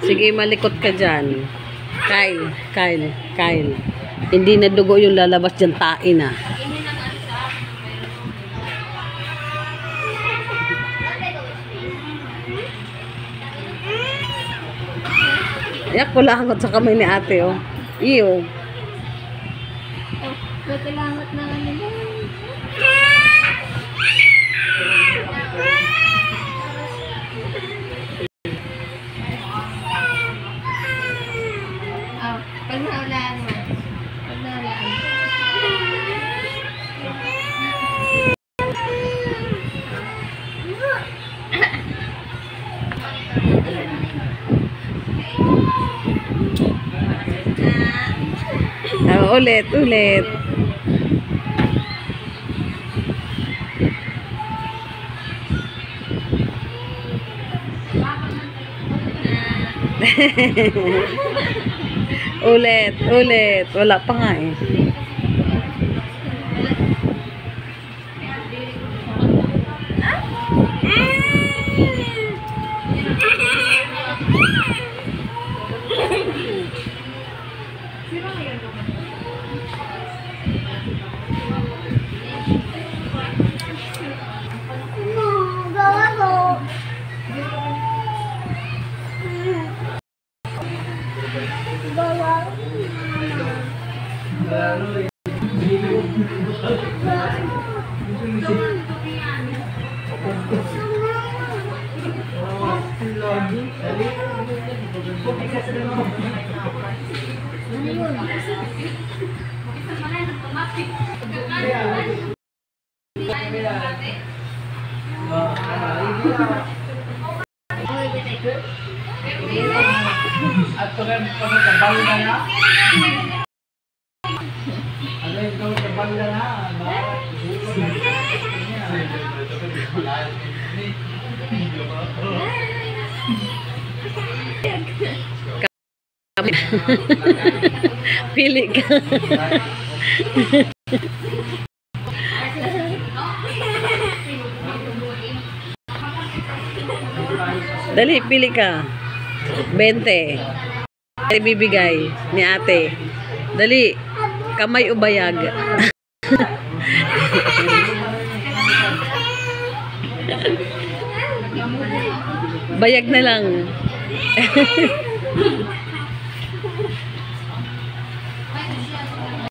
Sige, malikot ka dyan. Kyle, Kyle, Kyle. Hindi na dugo yung lalabas dyan, tain na. Ayak, kulangot sa kamay ni ate, oh. Iyo. Kulangot na nga nila. Pag naulaan mo. Pag naulaan. Ulit, ulit. Ulit, ulit. Wala pa nga eh. At kung kabalo na na, ano yung gawin kabalo na na, Pili ka. Dali, pili ka. 20. Ay, bibigay ni ate. Dali. Kamay o bayag? Bayag na lang.